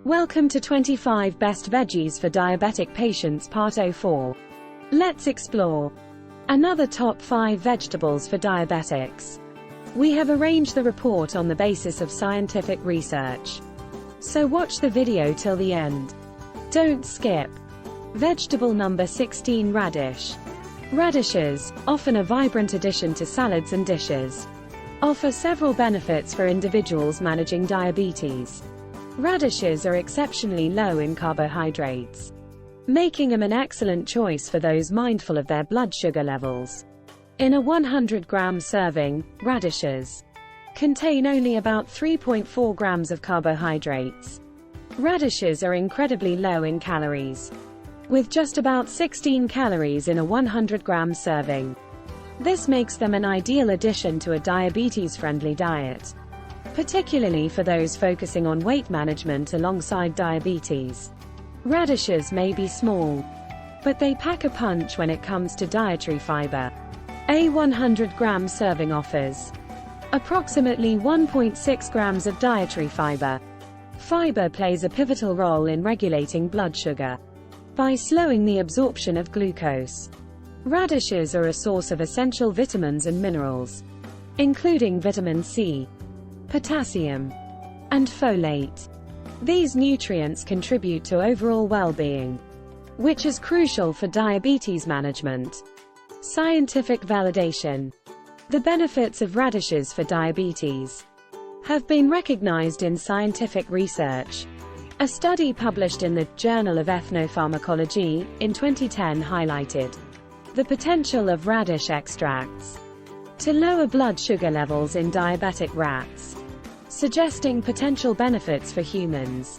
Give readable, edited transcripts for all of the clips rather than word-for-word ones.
Welcome to 25 Best Veggies for Diabetic Patients Part 04. Let's explore another top 5 vegetables for diabetics. We have arranged the report on the basis of scientific research. So watch the video till the end. Don't skip. Vegetable number 16, radish. Radishes, often a vibrant addition to salads and dishes, offer several benefits for individuals managing diabetes. Radishes are exceptionally low in carbohydrates, making them an excellent choice for those mindful of their blood sugar levels. In a 100-gram serving, radishes contain only about 3.4 grams of carbohydrates. Radishes are incredibly low in calories, with just about 16 calories in a 100-gram serving. This makes them an ideal addition to a diabetes-friendly diet, particularly for those focusing on weight management alongside diabetes. Radishes may be small, but they pack a punch when it comes to dietary fiber. A 100-gram serving offers approximately 1.6 grams of dietary fiber. Fiber plays a pivotal role in regulating blood sugar by slowing the absorption of glucose. Radishes are a source of essential vitamins and minerals, including vitamin C, potassium, and folate. These nutrients contribute to overall well-being, which is crucial for diabetes management. Scientific validation. The benefits of radishes for diabetes have been recognized in scientific research. A study published in the Journal of Ethnopharmacology in 2010 highlighted the potential of radish extracts to lower blood sugar levels in diabetic rats, suggesting potential benefits for humans.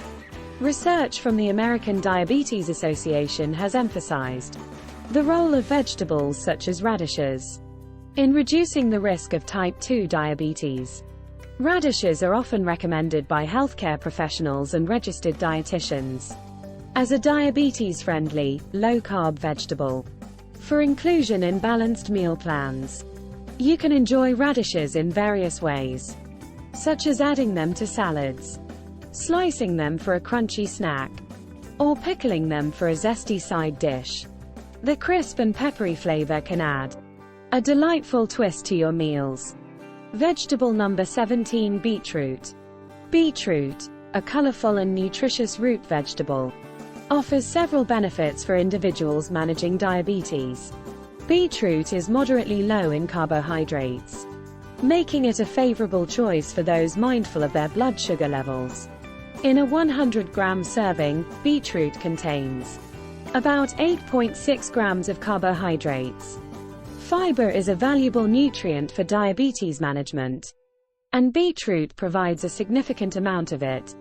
Research from the American Diabetes Association has emphasized the role of vegetables such as radishes in reducing the risk of type 2 diabetes. Radishes are often recommended by healthcare professionals and registered dietitians as a diabetes-friendly, low-carb vegetable for inclusion in balanced meal plans. You can enjoy radishes in various ways, such as adding them to salads, slicing them for a crunchy snack, or pickling them for a zesty side dish. The crisp and peppery flavor can add a delightful twist to your meals. Vegetable number 17, beetroot. Beetroot, a colorful and nutritious root vegetable, offers several benefits for individuals managing diabetes. Beetroot is moderately low in carbohydrates, making it a favorable choice for those mindful of their blood sugar levels. In a 100-gram serving, beetroot contains about 8.6 grams of carbohydrates. Fiber is a valuable nutrient for diabetes management, and beetroot provides a significant amount of it.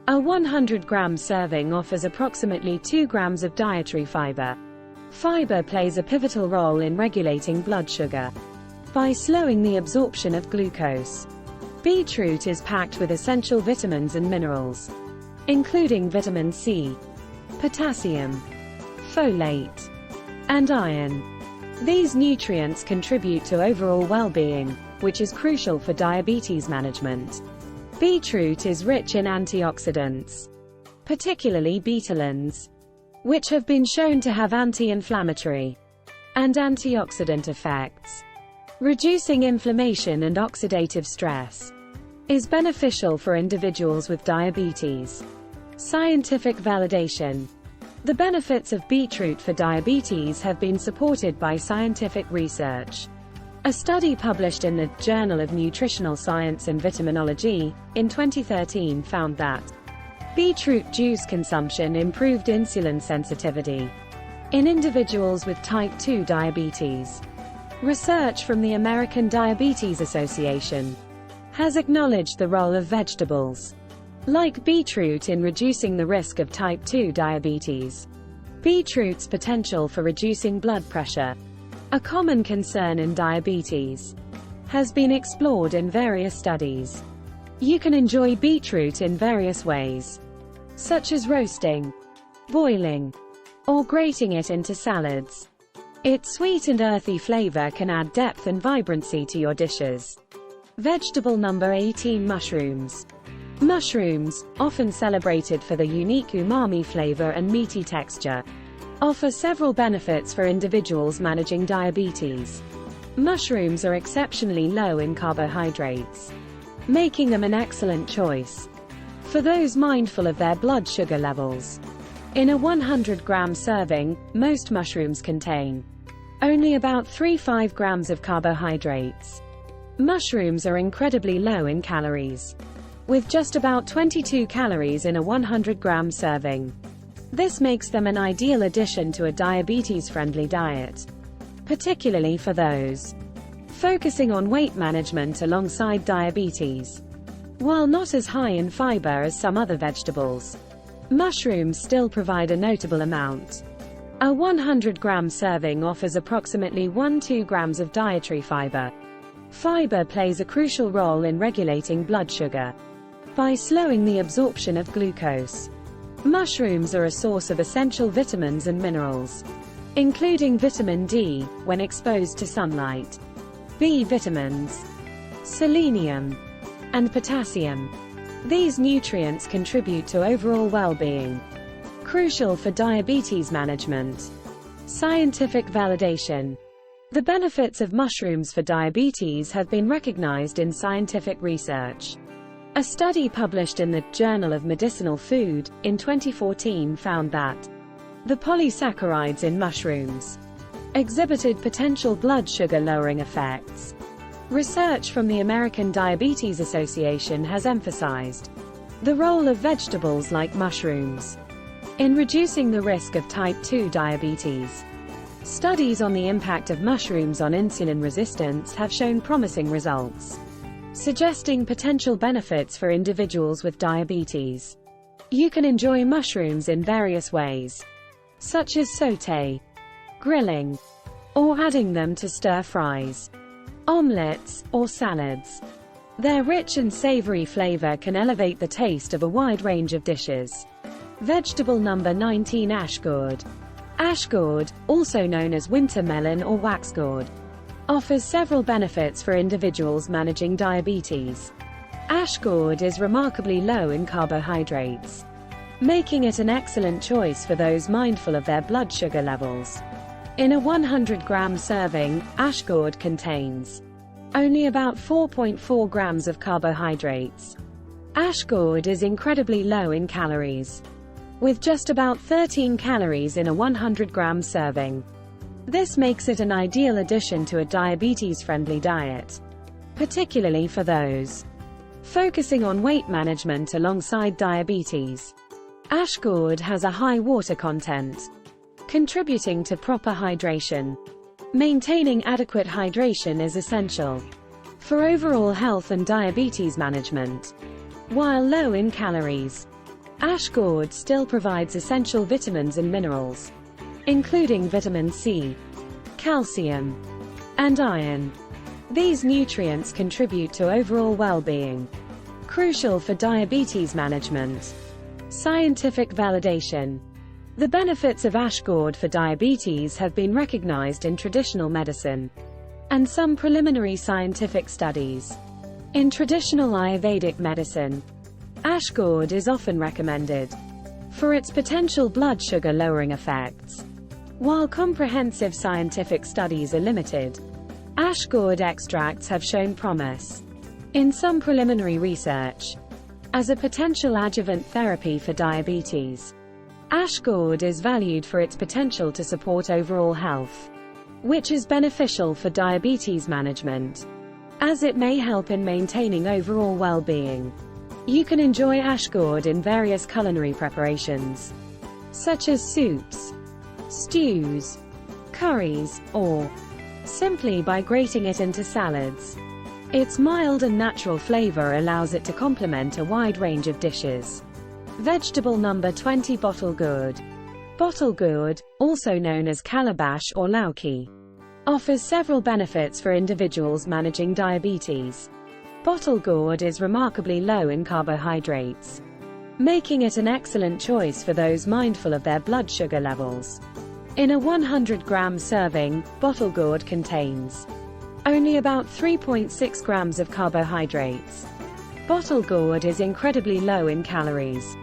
A 100-gram serving offers approximately 2 grams of dietary fiber. Fiber plays a pivotal role in regulating blood sugar by slowing the absorption of glucose. Beetroot is packed with essential vitamins and minerals, including vitamin C, potassium, folate, and iron. These nutrients contribute to overall well-being, which is crucial for diabetes management. Beetroot is rich in antioxidants, particularly betalains, which have been shown to have anti-inflammatory and antioxidant effects. Reducing inflammation and oxidative stress is beneficial for individuals with diabetes. Scientific validation. The benefits of beetroot for diabetes have been supported by scientific research. A study published in the Journal of Nutritional Science and Vitaminology in 2013 found that beetroot juice consumption improved insulin sensitivity in individuals with type 2 diabetes. Research from the American Diabetes Association has acknowledged the role of vegetables like beetroot in reducing the risk of type 2 diabetes. Beetroot's potential for reducing blood pressure, a common concern in diabetes, has been explored in various studies. You can enjoy beetroot in various ways, such as roasting, boiling, or grating it into salads. Its sweet and earthy flavor can add depth and vibrancy to your dishes. Vegetable number 18, mushrooms. Mushrooms, often celebrated for their unique umami flavor and meaty texture, offer several benefits for individuals managing diabetes. Mushrooms are exceptionally low in carbohydrates, making them an excellent choice for those mindful of their blood sugar levels. In a 100-gram serving, most mushrooms contain only about 3–5 grams of carbohydrates. Mushrooms are incredibly low in calories, with just about 22 calories in a 100-gram serving. This makes them an ideal addition to a diabetes-friendly diet, particularly for those focusing on weight management alongside diabetes. While not as high in fiber as some other vegetables, mushrooms still provide a notable amount. A 100-gram serving offers approximately 1–2 grams of dietary fiber. Fiber plays a crucial role in regulating blood sugar by slowing the absorption of glucose. Mushrooms are a source of essential vitamins and minerals, including vitamin D, when exposed to sunlight, B vitamins, selenium, and potassium. These nutrients contribute to overall well-being, crucial for diabetes management. Scientific validation. The benefits of mushrooms for diabetes have been recognized in scientific research. A study published in the Journal of Medicinal Food in 2014 found that the polysaccharides in mushrooms exhibited potential blood sugar lowering effects. Research from the American Diabetes Association has emphasized the role of vegetables like mushrooms in reducing the risk of type 2 diabetes. Studies on the impact of mushrooms on insulin resistance have shown promising results, suggesting potential benefits for individuals with diabetes. You can enjoy mushrooms in various ways, such as sauté, grilling, or adding them to stir-fries, omelets, or salads. Their rich and savory flavor can elevate the taste of a wide range of dishes. Vegetable number 19. Ash gourd. Ash gourd, also known as winter melon or wax gourd, offers several benefits for individuals managing diabetes. Ash gourd is remarkably low in carbohydrates, making it an excellent choice for those mindful of their blood sugar levels. In a 100-gram serving, ash gourd contains only about 4.4 grams of carbohydrates. Ash gourd is incredibly low in calories, with just about 13 calories in a 100-gram serving. This makes it an ideal addition to a diabetes-friendly diet, particularly for those focusing on weight management alongside diabetes. Ash gourd has a high water content, contributing to proper hydration. Maintaining adequate hydration is essential for overall health and diabetes management. While low in calories, ash gourd still provides essential vitamins and minerals, including vitamin C, calcium, and iron. These nutrients contribute to overall well-being, crucial for diabetes management. Scientific validation. The benefits of ash gourd for diabetes have been recognized in traditional medicine and some preliminary scientific studies. In traditional Ayurvedic medicine, ash gourd is often recommended for its potential blood sugar lowering effects. While comprehensive scientific studies are limited, ash gourd extracts have shown promise in some preliminary research as a potential adjuvant therapy for diabetes. Ash gourd is valued for its potential to support overall health, which is beneficial for diabetes management, as it may help in maintaining overall well-being. You can enjoy ash gourd in various culinary preparations, such as soups, stews, curries, or simply by grating it into salads. Its mild and natural flavor allows it to complement a wide range of dishes. Vegetable number 20. Bottle gourd. Bottle gourd, also known as calabash or lauki, offers several benefits for individuals managing diabetes. Bottle gourd is remarkably low in carbohydrates, making it an excellent choice for those mindful of their blood sugar levels. In a 100-gram serving, bottle gourd contains only about 3.6 grams of carbohydrates. Bottle gourd is incredibly low in calories,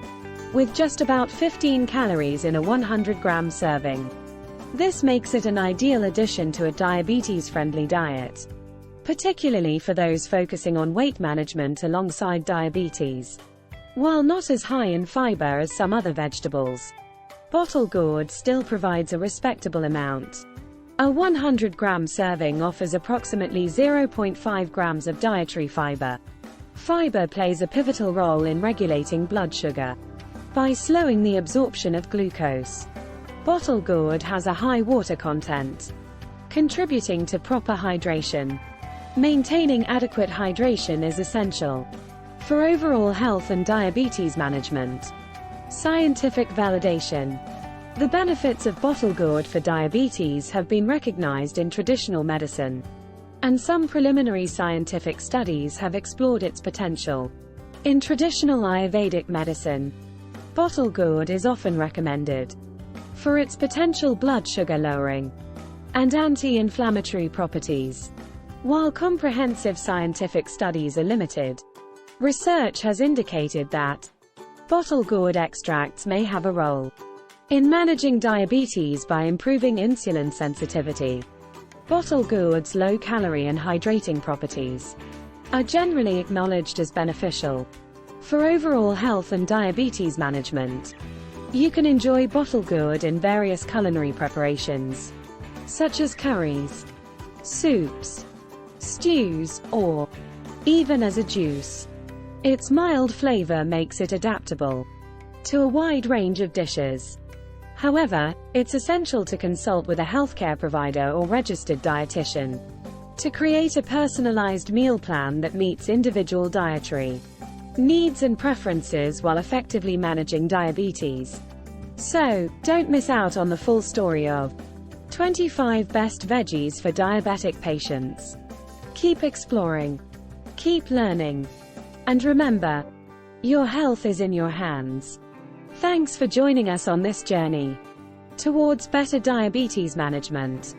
with just about 15 calories in a 100-gram serving. This makes it an ideal addition to a diabetes-friendly diet, particularly for those focusing on weight management alongside diabetes. While not as high in fiber as some other vegetables, bottle gourd still provides a respectable amount. A 100-gram serving offers approximately 0.5 grams of dietary fiber. Fiber plays a pivotal role in regulating blood sugar by slowing the absorption of glucose. Bottle gourd has a high water content, contributing to proper hydration. Maintaining adequate hydration is essential for overall health and diabetes management. Scientific validation. The benefits of bottle gourd for diabetes have been recognized in traditional medicine, and some preliminary scientific studies have explored its potential. In traditional Ayurvedic medicine, bottle gourd is often recommended for its potential blood sugar lowering and anti-inflammatory properties. While comprehensive scientific studies are limited, research has indicated that bottle gourd extracts may have a role in managing diabetes by improving insulin sensitivity. Bottle gourd's low-calorie and hydrating properties are generally acknowledged as beneficial for overall health and diabetes management. You can enjoy bottle gourd in various culinary preparations, such as curries, soups, stews, or even as a juice. Its mild flavor makes it adaptable to a wide range of dishes. However, it's essential to consult with a healthcare provider or registered dietitian to create a personalized meal plan that meets individual dietary needs and preferences while effectively managing diabetes. So, don't miss out on the full story of 25 best veggies for diabetic patients. Keep exploring, keep learning, and remember, your health is in your hands. Thanks for joining us on this journey towards better diabetes management.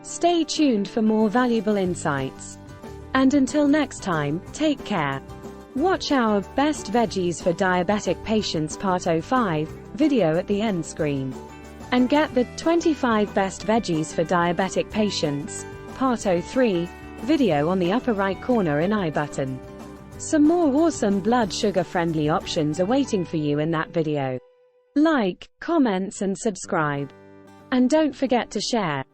Stay tuned for more valuable insights. And until next time, take care. Watch our Best Veggies for Diabetic Patients Part 05 video at the end screen, and get the 25 Best Veggies for Diabetic Patients Part 03 video on the upper right corner in I button. Some more awesome blood sugar friendly options are waiting for you in that video. Like, comments and subscribe. And don't forget to share.